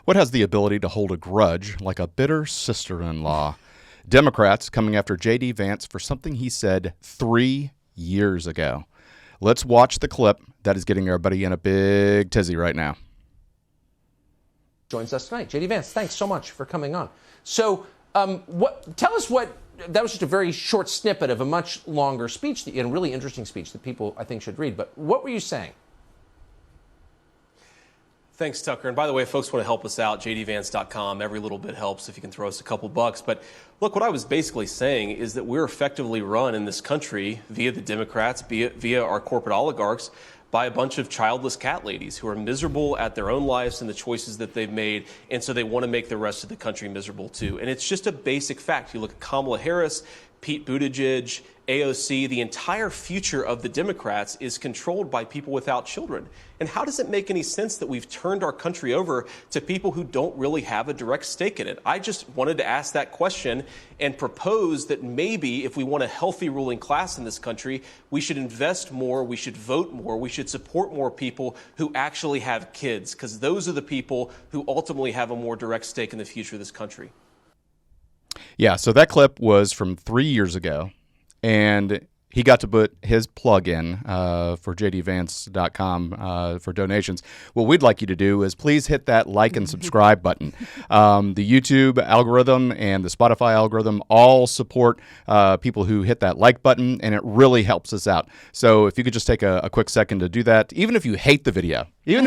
What has the ability to hold a grudge like a bitter sister-in-law? Democrats coming after JD Vance for something he said 3 years ago. Let's watch the clip that is getting everybody in a big tizzy right now. Joins us tonight. JD Vance, thanks so much for coming on. So tell us what, that was just a very short snippet of a much longer speech, and a really interesting speech that people, I think, should read. But what were you saying? Thanks, Tucker. And by the way, if folks want to help us out, jdvance.com. Every little bit helps if you can throw us a couple bucks. But look, what I was basically saying is that we're effectively run in this country via the Democrats, via our corporate oligarchs, by a bunch of childless cat ladies who are miserable at their own lives and the choices that they've made, and so they want to make the rest of the country miserable too. And it's just a basic fact. You look at Kamala Harris, Pete Buttigieg, AOC, the entire future of the Democrats is controlled by people without children. And how does it make any sense that we've turned our country over to people who don't really have a direct stake in it? I just wanted to ask that question and propose that maybe if we want a healthy ruling class in this country, we should invest more, we should vote more, we should support more people who actually have kids, because those are the people who ultimately have a more direct stake in the future of this country. Yeah, so that clip was from 3 years ago, and he got to put his plug in for jdvance.com for donations. What we'd like you to do is please hit that like and subscribe button. The YouTube algorithm and the Spotify algorithm all support people who hit that like button, and it really helps us out. So if you could just take a quick second to do that, even if you hate the video, hit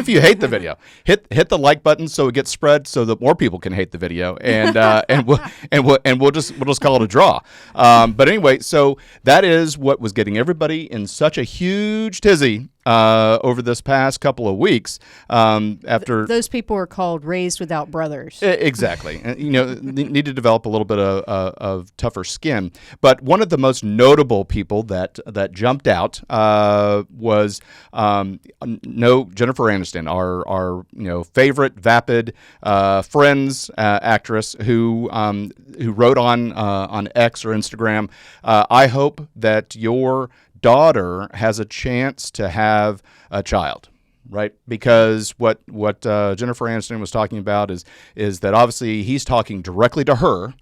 the like button so it gets spread so that more people can hate the video, and we'll just call it a draw. But anyway, so that is what was getting everybody in such a huge tizzy over this past couple of weeks. After those people are called raised without brothers. Exactly, need to develop a little bit of tougher skin. But one of the most notable people that jumped out was Jennifer Aniston, our favorite vapid Friends actress who wrote on X or Instagram. I hope that your daughter has a chance to have a child, right? Because what Jennifer Aniston was talking about is that obviously he's talking directly to her.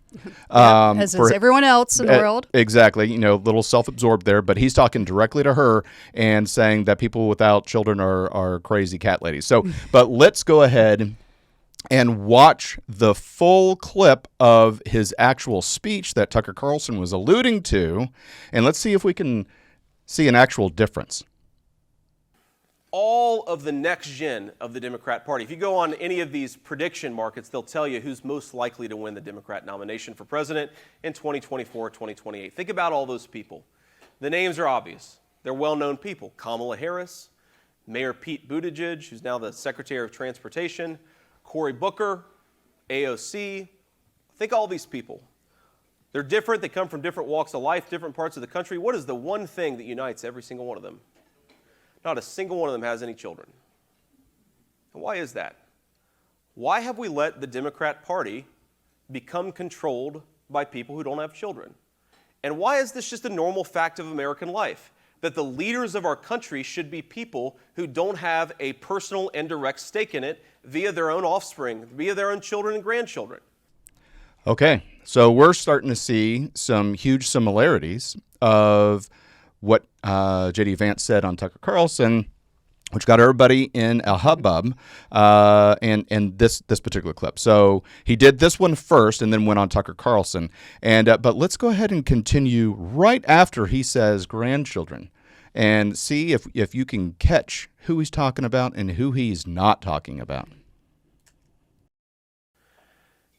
As is everyone else in the world. Exactly. A little self-absorbed there, but he's talking directly to her and saying that people without children are crazy cat ladies. So, but let's go ahead and watch the full clip of his actual speech that Tucker Carlson was alluding to, and let's see if we can see an actual difference. All of the next gen of the Democrat Party. If you go on any of these prediction markets, they'll tell you who's most likely to win the Democrat nomination for president in 2024, 2028. Think about all those people. The names are obvious. They're well-known people. Kamala Harris, Mayor Pete Buttigieg, who's now the Secretary of Transportation, Cory Booker, AOC. Think all these people. They're different. They come from different walks of life, different parts of the country. What is the one thing that unites every single one of them? Not a single one of them has any children. And why is that? Why have we let the Democrat Party become controlled by people who don't have children? And why is this just a normal fact of American life? That the leaders of our country should be people who don't have a personal and direct stake in it via their own offspring, via their own children and grandchildren. Okay, so we're starting to see some huge similarities of what JD Vance said on Tucker Carlson, which got everybody in a hubbub, and this particular clip. So he did this one first and then went on Tucker Carlson. And but let's go ahead and continue right after he says grandchildren and see if you can catch who he's talking about and who he's not talking about.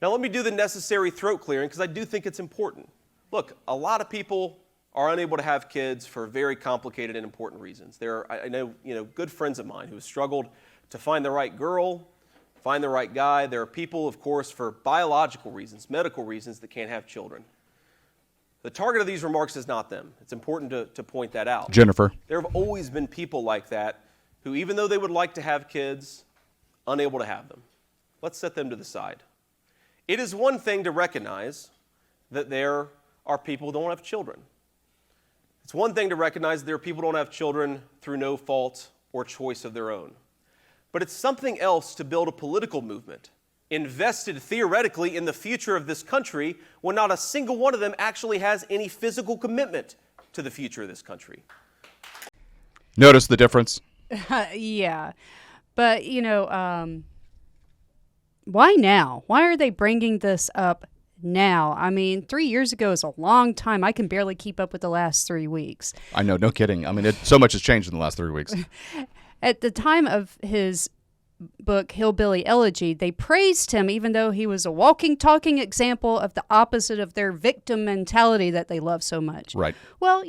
Now let me do the necessary throat clearing because I do think it's important. Look, a lot of people are unable to have kids for very complicated and important reasons. I know good friends of mine who have struggled to find the right girl, find the right guy. There are people, of course, for biological reasons, medical reasons, that can't have children. The target of these remarks is not them. It's important to point that out. Jennifer. There have always been people like that who, even though they would like to have kids, unable to have them. Let's set them to the side. It is one thing to recognize that there are people who don't have children. It's one thing to recognize that there are people who don't have children through no fault or choice of their own. But it's something else to build a political movement invested theoretically in the future of this country when not a single one of them actually has any physical commitment to the future of this country. Notice the difference? Yeah. But, why now? Why are they bringing this up now? I mean, 3 years ago is a long time. I can barely keep up with the last 3 weeks. I know, no kidding. I mean, so much has changed in the last 3 weeks. At the time of his book, Hillbilly Elegy, they praised him even though he was a walking, talking example of the opposite of their victim mentality that they love so much. Right. Well,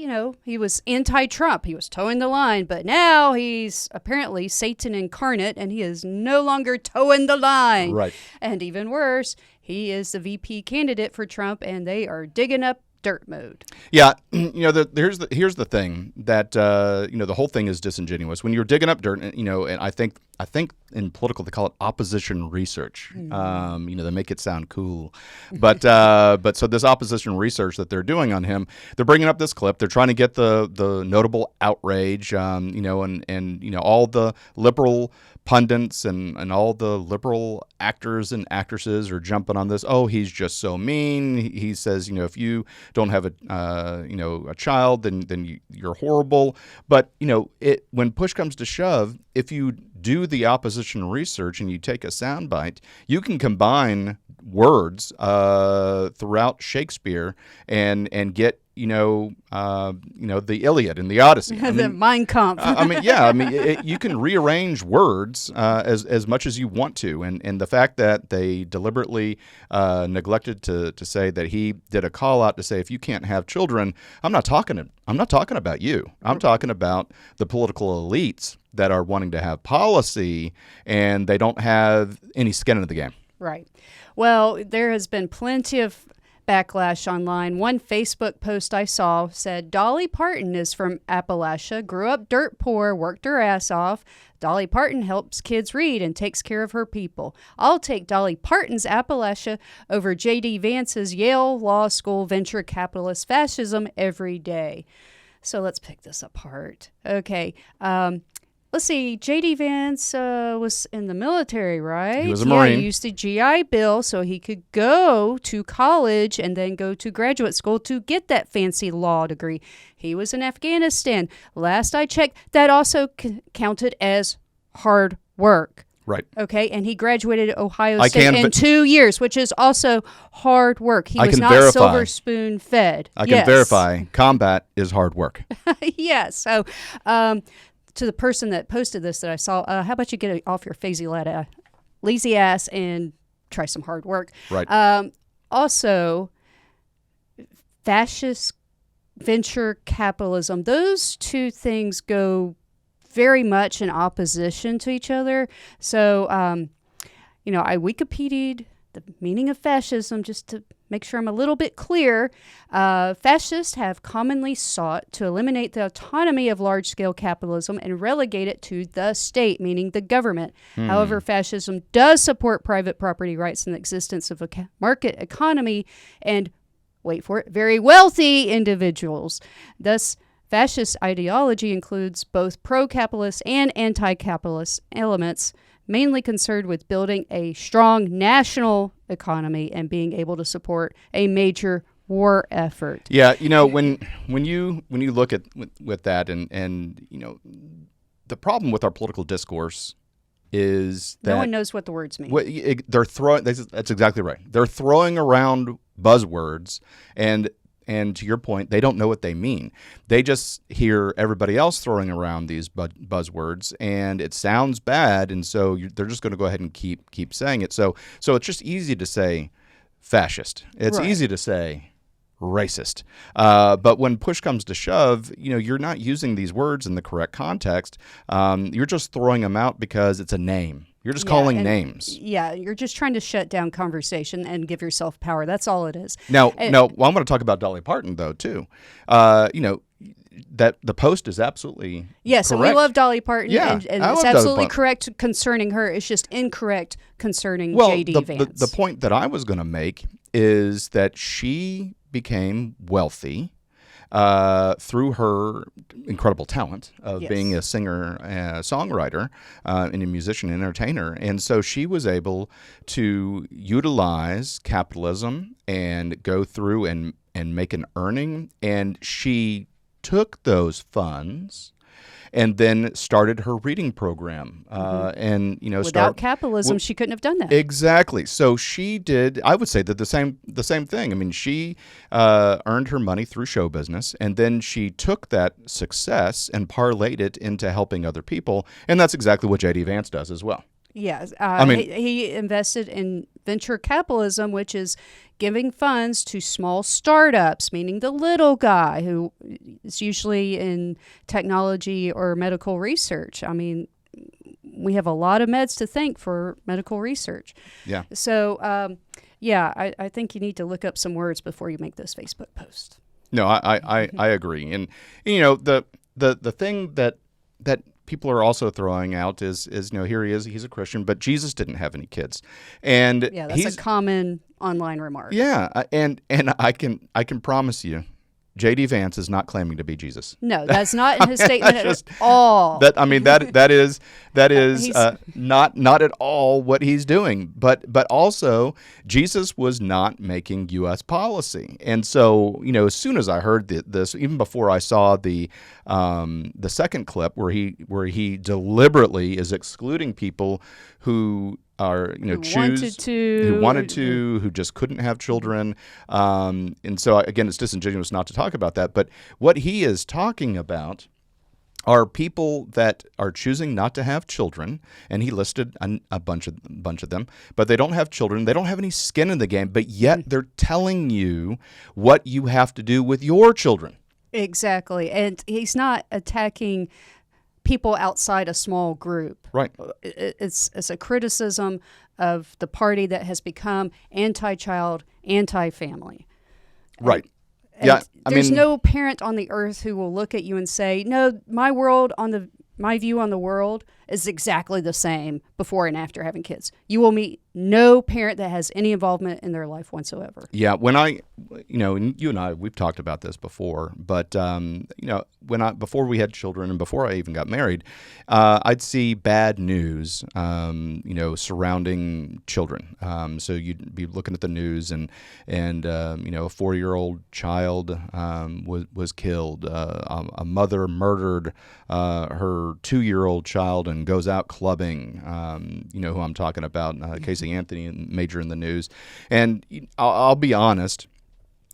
he was anti-Trump. He was towing the line, but now he's apparently Satan incarnate, and he is no longer towing the line. Right. And even worse, he is the VP candidate for Trump, and they are digging up dirt mode. Yeah, here's the thing that the whole thing is disingenuous. When you're digging up dirt, and I think in political they call it opposition research. They make it sound cool, but so this opposition research that they're doing on him, they're bringing up this clip. They're trying to get the notable outrage, and all the liberal pundits and all the liberal actors and actresses are jumping on this. Oh, he's just so mean. He says, if you don't have a child, then you're horrible. But when push comes to shove, if you do the opposition research and you take a soundbite, you can combine words throughout Shakespeare and get the Iliad and the Odyssey. The Mein Kampf. You can rearrange words as much as you want to, and the fact that they deliberately neglected to say that he did a call out to say if you can't have children, I'm not talking about you. I'm talking about the political elites that are wanting to have policy and they don't have any skin in the game. Right. Well, there has been plenty of backlash online. One Facebook post I saw said, Dolly Parton is from Appalachia, grew up dirt poor, worked her ass off. Dolly Parton helps kids read and takes care of her people. I'll take Dolly Parton's Appalachia over JD Vance's Yale Law School venture capitalist fascism every day. So let's pick this apart. Okay. Let's see, JD Vance was in the military, right? He was a Marine. He used the GI Bill so he could go to college and then go to graduate school to get that fancy law degree. He was in Afghanistan. Last I checked, that also counted as hard work. Right. Okay, and he graduated at Ohio State in 2 years, which is also hard work. He was not verify. Silver spoon fed. I can verify combat is hard work. Yes. So, to the person that posted this that I saw, how about you get off your lazy ass and try some hard work? Right. Also, fascist venture capitalism, those two things go very much in opposition to each other. So, I Wikipedia'd the meaning of fascism just to make sure I'm a little bit clear. Fascists have commonly sought to eliminate the autonomy of large-scale capitalism and relegate it to the state, meaning the government. However, fascism does support private property rights and the existence of a market economy and, wait for it, very wealthy individuals. Thus, fascist ideology includes both pro-capitalist and anti-capitalist elements, mainly concerned with building a strong national economy and being able to support a major war effort. Yeah, when you look at with that and the problem with our political discourse is that no one knows what the words mean. They're throwing. That's exactly right. They're throwing around buzzwords and to your point, they don't know what they mean. They just hear everybody else throwing around these buzzwords, and it sounds bad, and so they're just going to go ahead and keep saying it. So it's just easy to say fascist. It's easy to say racist. But when push comes to shove, you're not using these words in the correct context. You're just throwing them out because it's a name. You're just calling names. Yeah, you're just trying to shut down conversation and give yourself power. That's all it is. Now, I'm going to talk about Dolly Parton, though, too. That the post is absolutely yes, correct. And we love Dolly Parton, and it's absolutely correct concerning concerning her. It's just incorrect concerning JD Vance. The point that I was going to make is that she became wealthy through her incredible talent of Yes. being a singer, songwriter, and a musician, entertainer. And so she was able to utilize capitalism and go through and make an earning. And she took those funds and then started her reading program. And Without capitalism, she couldn't have done that. Exactly. So she did. I would say that the same thing. I mean, she earned her money through show business, and then she took that success and parlayed it into helping other people, and that's exactly what JD Vance does as well. Yes. mean- he invested in venture capitalism, which is giving funds to small startups, meaning the little guy who is usually in technology or medical research. I mean, we have a lot of meds to thank for medical research. Yeah. So, I think you need to look up some words before you make those Facebook posts. No, I agree. And the thing that people are also throwing out is here he is, he's a Christian, but Jesus didn't have any kids. And Yeah, that's a common online remark. Yeah, and I can promise you, JD Vance is not claiming to be Jesus. No, that's not in his statement at all. That is He's- not at all what he's doing. But also Jesus was not making U.S. policy, and so as soon as I heard this, even before I saw the second clip where he deliberately is excluding people who are who wanted to, who just couldn't have children, and so again, it's disingenuous not to talk about that. But what he is talking about are people that are choosing not to have children, and he listed a bunch of them, but they don't have children, they don't have any skin in the game, but yet they're telling you what you have to do with your children. Exactly, and he's not attacking people outside a small group. Right. It's a criticism of the party that has become anti-child, anti-family. Right. And Yeah. there's no parent on the earth who will look at you and say, "No, my view on the world is exactly the same before and after having kids." You will meet no parent that has any involvement in their life whatsoever. Yeah, when you and I, we've talked about this before, but before we had children and before I even got married, I'd see bad news, surrounding children. So you'd be looking at the news, and a 4-year-old child was killed. A mother murdered her 2-year-old child and goes out clubbing. Who I'm talking about, Casey Anthony, major in the news. And I'll be honest,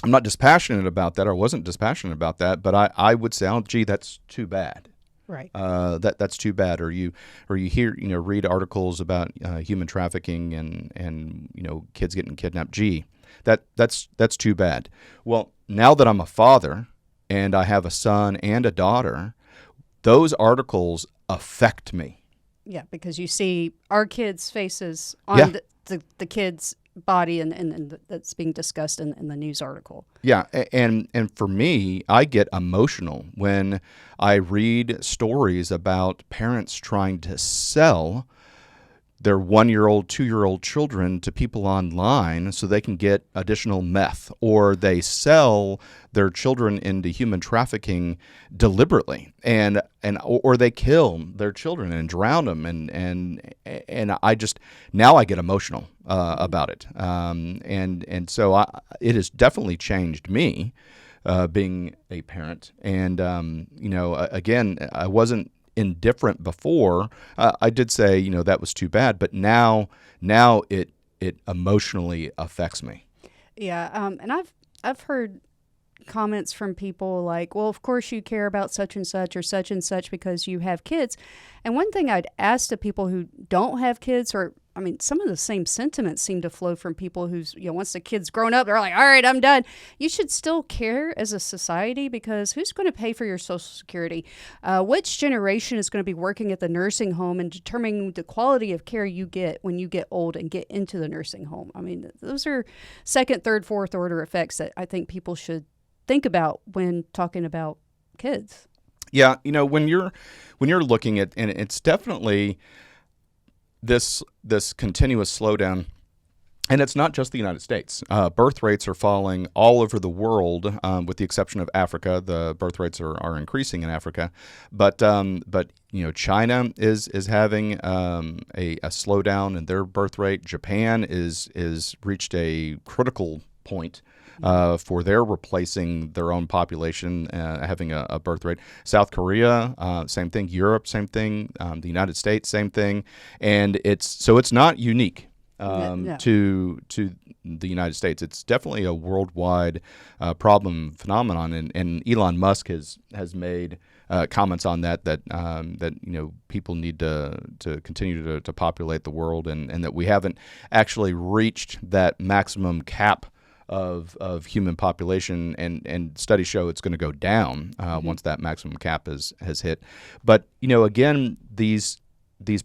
I'm not dispassionate about that, or wasn't dispassionate about that, but I would say, oh, gee, that's too bad. Right. That's too bad. Or you hear, read articles about human trafficking and kids getting kidnapped. Gee, that's too bad. Well, now that I'm a father and I have a son and a daughter, those articles affect me. Yeah, because you see our kids' faces on the kids' body and that's being discussed in the news article. Yeah, and for me, I get emotional when I read stories about parents trying to sell their 1-year-old, 2-year-old children to people online so they can get additional meth, or they sell their children into human trafficking deliberately, or they kill their children and drown them, and I just now I get emotional about it, and so it has definitely changed me, being a parent, and again, I wasn't indifferent before. I did say, that was too bad, but now it emotionally affects me. Yeah, and I've heard comments from people like, well, of course you care about such and such because you have kids. And one thing I'd ask to people who don't have kids, or some of the same sentiments seem to flow from people who's, once the kid's grown up, they're like, all right, I'm done. You should still care as a society, because who's going to pay for your Social Security? Which generation is going to be working at the nursing home and determining the quality of care you get when you get old and get into the nursing home? Those are second, third, fourth order effects that I think people should think about when talking about kids. Yeah, when you're looking at, and it's definitely this continuous slowdown And it's not just the United States. Birth rates are falling all over the world, with the exception of Africa. The birth rates are increasing in Africa, but China is having a slowdown in their birth rate. Japan is reached a critical point for their replacing their own population, having a birth rate. South Korea, same thing. Europe, same thing. The United States, same thing. And it's not unique to the United States. It's definitely a worldwide phenomenon, and Elon Musk has made comments on that people need to continue to populate the world, and that we haven't actually reached that maximum cap of human population, and studies show it's going to go down once that maximum cap has hit. But again, these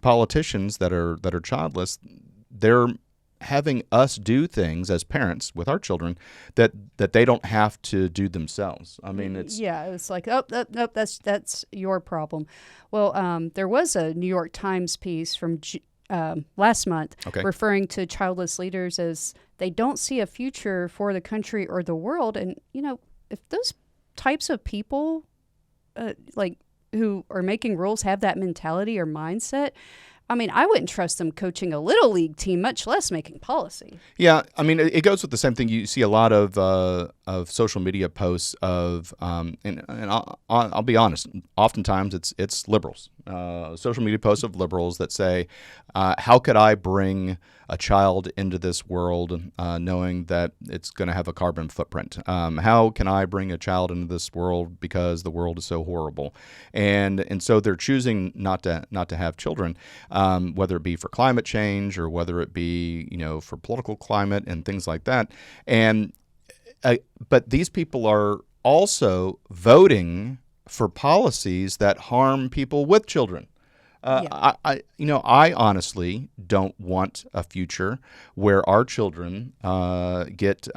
politicians that are childless, they're having us do things as parents with our children that they don't have to do themselves. I mean, it's like, nope, that's your problem. Well, there was a New York Times piece from last month referring to childless leaders as they don't see a future for the country or the world. And if those types of people who are making rules have that mentality or mindset, I mean, I wouldn't trust them coaching a little league team, much less making policy. Yeah, I mean, it goes with the same thing. You see a lot of social media posts of, and I'll be honest, oftentimes it's liberals, social media posts of liberals that say, how could I bring a child into this world knowing that it's going to have a carbon footprint? How can I bring a child into this world because the world is so horrible? And so they're choosing not to have children, whether it be for climate change or whether it be for political climate and things like that. And but these people are also voting for policies that harm people with children. I honestly don't want a future where our children get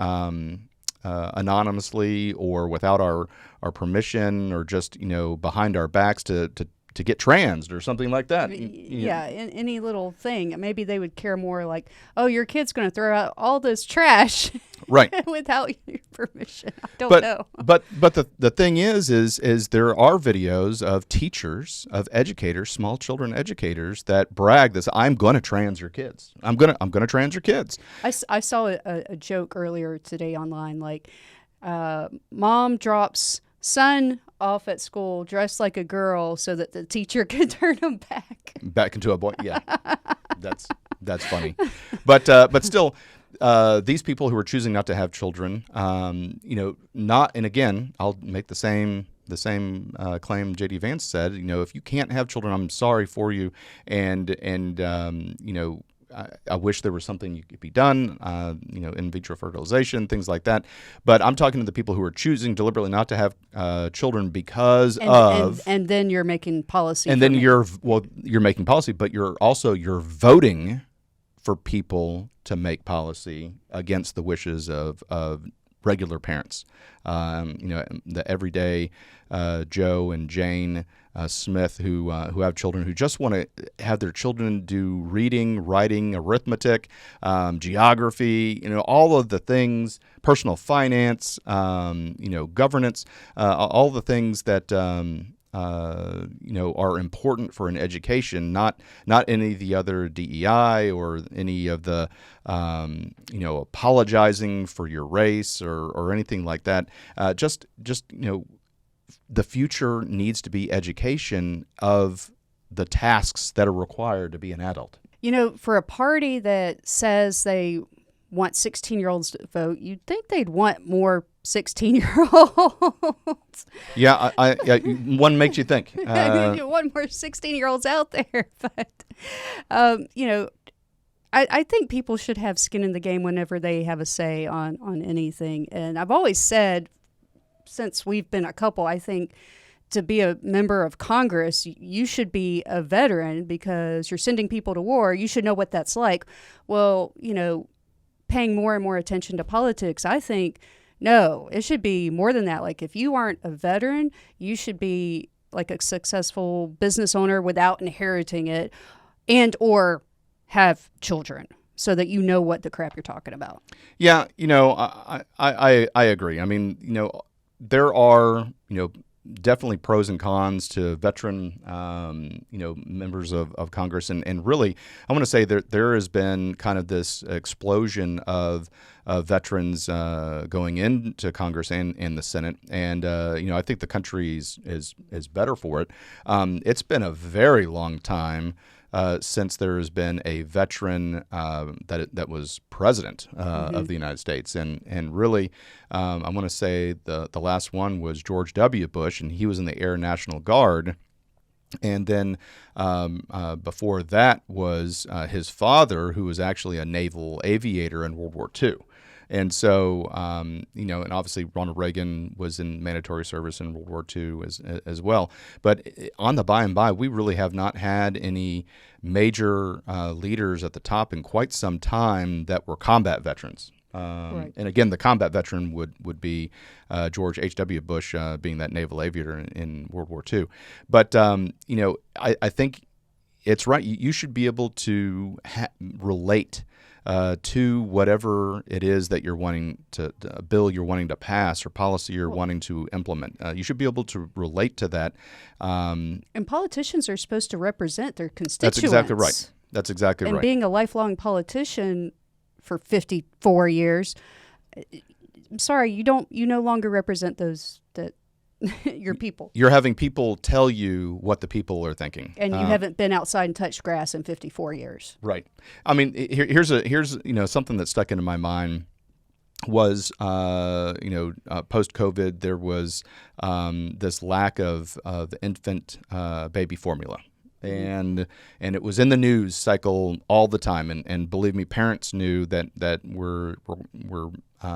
anonymously or without our permission or just behind our backs to get transed or something like that. Any little thing. Maybe they would care more like, oh, your kid's going to throw out all this trash right without your permission. I don't know. But the thing is there are videos of teachers, of educators, small children educators that brag this, I'm going to trans your kids. I'm going to trans your kids. I saw a joke earlier today online, like mom drops son off at school dressed like a girl so that the teacher could turn him back into a boy. Yeah, that's funny, but still, these people who are choosing not to have children, not, and again, I'll make the same claim JD Vance said. If you can't have children, I'm sorry for you, and I wish there was something you could be done, in vitro fertilization, things like that. But I'm talking to the people who are choosing deliberately not to have children because of. And then you're making policy. And then you're making policy, but you're voting for people to make policy against the wishes of regular parents. The everyday Joe and Jane Smith who have children who just want to have their children do reading, writing, arithmetic, geography, all of the things, personal finance, governance, all the things that are important for an education, not any of the other DEI or any of the apologizing for your race or anything like that. Just the future needs to be education of the tasks that are required to be an adult. For a party that says they want 16-year-olds to vote, you'd think they'd want more 16-year-olds. Yeah, one makes you think. You want more 16-year-olds out there. But, I think people should have skin in the game whenever they have a say on anything. And I've always said, since we've been a couple, I think to be a member of Congress, you should be a veteran because you're sending people to war. You should know what that's like. Well, paying more and more attention to politics, I think, no, it should be more than that. Like, if you aren't a veteran, you should be like a successful business owner without inheriting it and or have children. so that you know what the crap you're talking about. Yeah, I agree. I mean, there are, definitely pros and cons to veteran, members of Congress. And really, I want to say there has been kind of this explosion of veterans going into Congress and the Senate. And, I think the country is better for it. It's been a very long time since there has been a veteran that was president of the United States. And really, I want to say the last one was George W. Bush, and he was in the Air National Guard. And then before that was his father, who was actually a naval aviator in World War II. And so, and obviously Ronald Reagan was in mandatory service in World War II as well. But on the by and by, we really have not had any major leaders at the top in quite some time that were combat veterans. Right. And again, the combat veteran would be George H.W. Bush being that naval aviator in World War II. But, I think it's right. You should be able to relate to whatever it is that you're wanting a bill you're wanting to pass or policy you're wanting to implement. You should be able to relate to that. And politicians are supposed to represent their constituents. That's exactly right. And being a lifelong politician for 54 years, I'm sorry, you no longer represent those that your people. You're having people tell you what the people are thinking, and you haven't been outside and touched grass in 54 years. Right. I mean, here's something that stuck into my mind was post COVID there was this lack of infant baby formula. And it was in the news cycle all the time, and believe me, parents knew that we're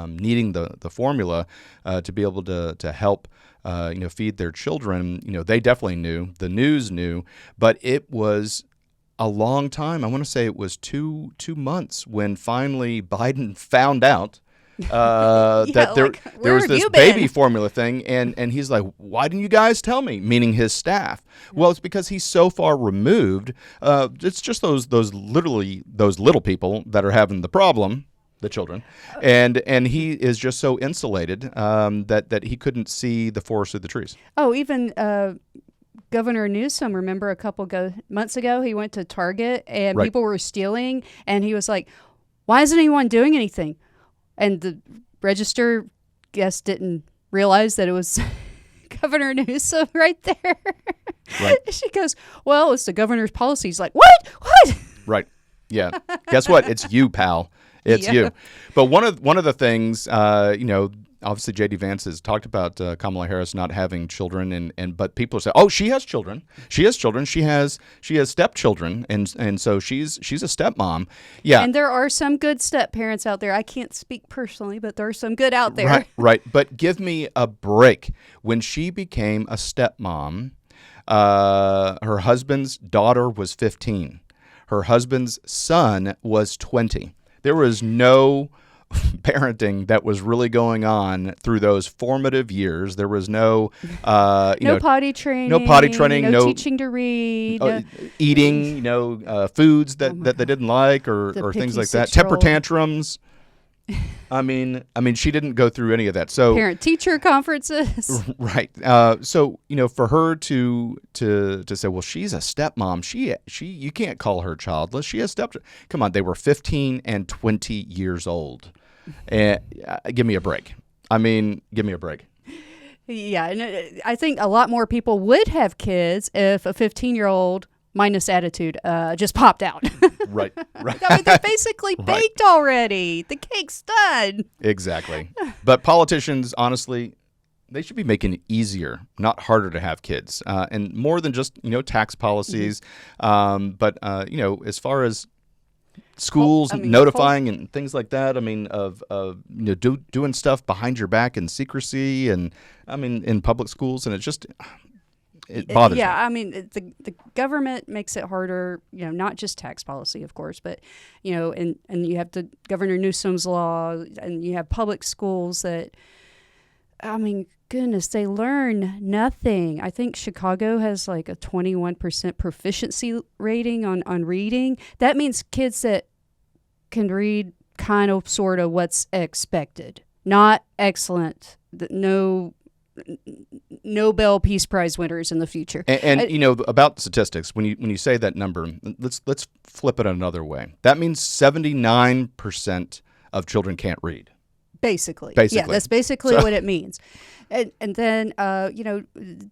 needing the formula to be able to help feed their children. They definitely knew, the news knew, but it was a long time. I want to say it was two months when finally Biden found out that there was this baby formula thing, and he's like, why didn't you guys tell me? Meaning his staff. Well, it's because he's so far removed. It's just those little people that are having the problem, the children, and he is just so insulated that he couldn't see the forest through the trees. Oh, even Governor Newsom, remember a couple months ago, he went to Target and people were stealing, and he was like, why isn't anyone doing anything? And the register guest didn't realize that it was Governor Newsom right there. Right. She goes, well, it's the governor's policy. He's like, what? Right. Yeah. Guess what? It's you, pal. It's you. But one of the things, obviously JD Vance has talked about Kamala Harris not having children, but people say, oh, she has children. She has children. She has stepchildren, and so she's a stepmom. Yeah. And there are some good step parents out there. I can't speak personally, but there are some good out there. Right. But give me a break. When she became a stepmom, her husband's daughter was 15. Her husband's son was 20. There was no parenting that was really going on through those formative years. There was no potty training, no teaching to read, eating, foods that they didn't like or things like that. Temper tantrums. I mean, she didn't go through any of that. So parent-teacher conferences, right? So for her to say, well, she's a stepmom. She you can't call her childless. She has stepchildren. Come on, they were 15 and 20 years old. And give me a break. I mean, give me a break. Yeah, and I think a lot more people would have kids if a 15-year-old minus attitude just popped out. Right. I mean, they're basically baked already. The cake's done. Exactly. But politicians, honestly, they should be making it easier, not harder to have kids, and more than just tax policies. But as far as schools notifying and things like that, I mean, of doing stuff behind your back in secrecy, and I mean in public schools, and it bothers me. I mean, the government makes it harder, not just tax policy, of course, but, and you have the Governor Newsom's law, and you have public schools that, I mean, goodness, they learn nothing. I think Chicago has like a 21% proficiency rating on reading. That means kids that can read kind of sort of what's expected. Not excellent. No Nobel Peace Prize winners in the future. And you know, about statistics, when you say that number, let's flip it another way. That means 79% of children can't read. Basically. Yeah, that's basically what it means. And then,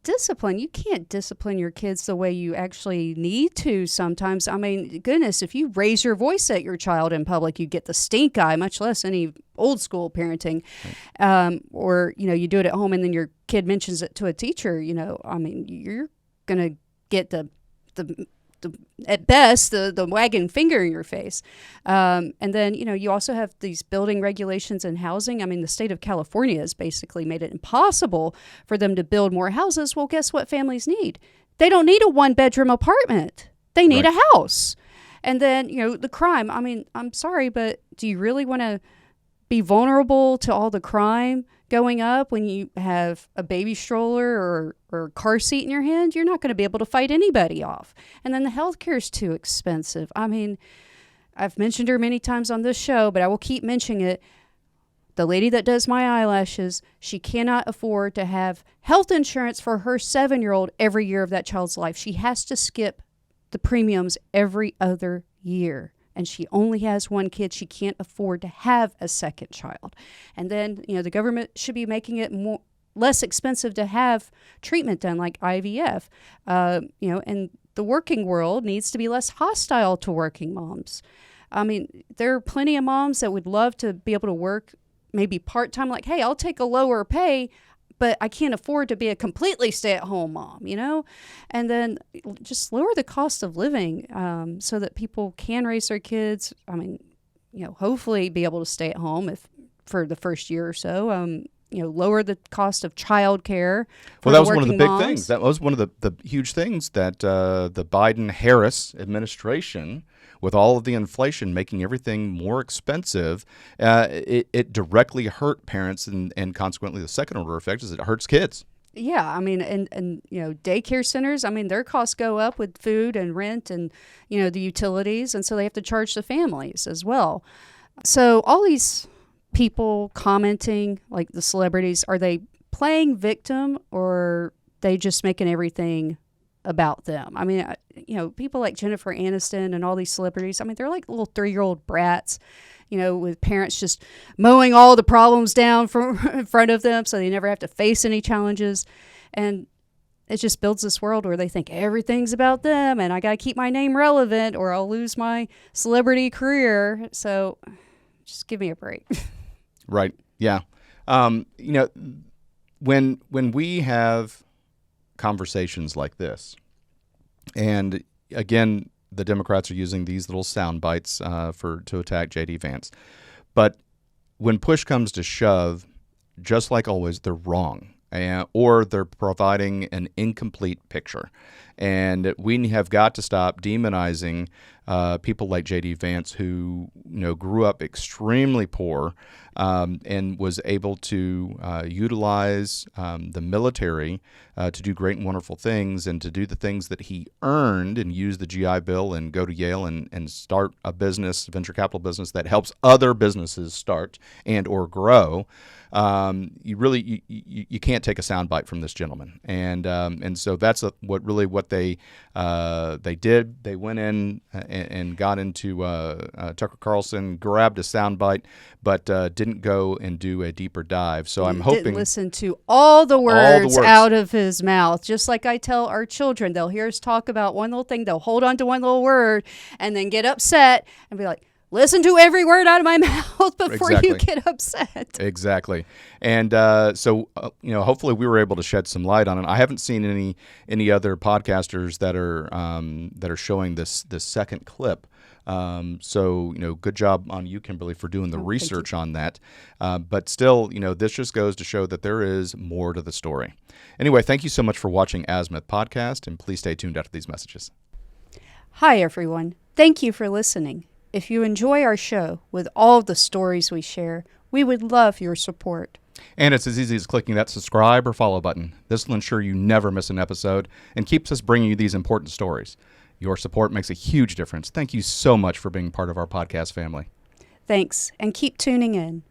discipline. You can't discipline your kids the way you actually need to sometimes. I mean, goodness, if you raise your voice at your child in public, you get the stink eye, much less any old school parenting. Or, you do it at home and then your kid mentions it to a teacher, I mean, you're going to get the at best, the wagging finger in your face. And then, you also have these building regulations and housing. I mean, the state of California has basically made it impossible for them to build more houses. Well, guess what families need? They don't need a one-bedroom apartment. They need a house. And then, the crime. I mean, I'm sorry, but do you really want to be vulnerable to all the crime going up when you have a baby stroller or car seat in your hand? You're not going to be able to fight anybody off. And then the healthcare is too expensive. I mean, I've mentioned her many times on this show, but I will keep mentioning it. The lady that does my eyelashes, she cannot afford to have health insurance for her 7-year-old every year of that child's life. She has to skip the premiums every other year. And she only has one kid. She can't afford to have a second child. And then, the government should be making it less expensive to have treatment done, like IVF. And the working world needs to be less hostile to working moms. I mean, there are plenty of moms that would love to be able to work maybe part-time, like, hey, I'll take a lower pay, but I can't afford to be a completely stay-at-home mom, And then just lower the cost of living so that people can raise their kids. I mean, hopefully be able to stay at home for the first year or so. Lower the cost of child care. Well, that was one of the big things. That was one of the huge things that the Biden-Harris administration, with all of the inflation making everything more expensive, it directly hurt parents, and consequently the second order effect is it hurts kids. Yeah, I mean, and daycare centers, I mean, their costs go up with food and rent and, the utilities, and so they have to charge the families as well. So all these people commenting, like the celebrities, are they playing victim or they just making everything about them? I mean, people like Jennifer Aniston and all these celebrities, I mean, they're like little 3-year-old brats, with parents just mowing all the problems down in front of them so they never have to face any challenges. And it just builds this world where they think everything's about them and I got to keep my name relevant or I'll lose my celebrity career. So just give me a break. Right. Yeah. When we have conversations like this, and again, the Democrats are using these little sound bites to attack JD Vance, but when push comes to shove, just like always, they're wrong, or they're providing an incomplete picture. And we have got to stop demonizing people like JD Vance, who grew up extremely poor and was able to utilize the military to do great and wonderful things and to do the things that he earned and use the GI Bill and go to Yale and start a business, venture capital business that helps other businesses start and or grow. You can't take a soundbite from this gentleman, and so that's what they did. They went in and got into Tucker Carlson, grabbed a soundbite, but didn't go and do a deeper dive. So I'm hoping didn't listen to all the words out of his mouth. Just like I tell our children, they'll hear us talk about one little thing, they'll hold on to one little word, and then get upset and be like, listen to every word out of my mouth before you get upset. Exactly. And so hopefully we were able to shed some light on it. I haven't seen any other podcasters that are showing this second clip. So good job on you, Kimberly, for doing the research on that. But still, this just goes to show that there is more to the story. Anyway, thank you so much for watching Azimuth Podcast, and please stay tuned after these messages. Hi, everyone. Thank you for listening. If you enjoy our show with all the stories we share, we would love your support. And it's as easy as clicking that subscribe or follow button. This will ensure you never miss an episode and keeps us bringing you these important stories. Your support makes a huge difference. Thank you so much for being part of our podcast family. Thanks, and keep tuning in.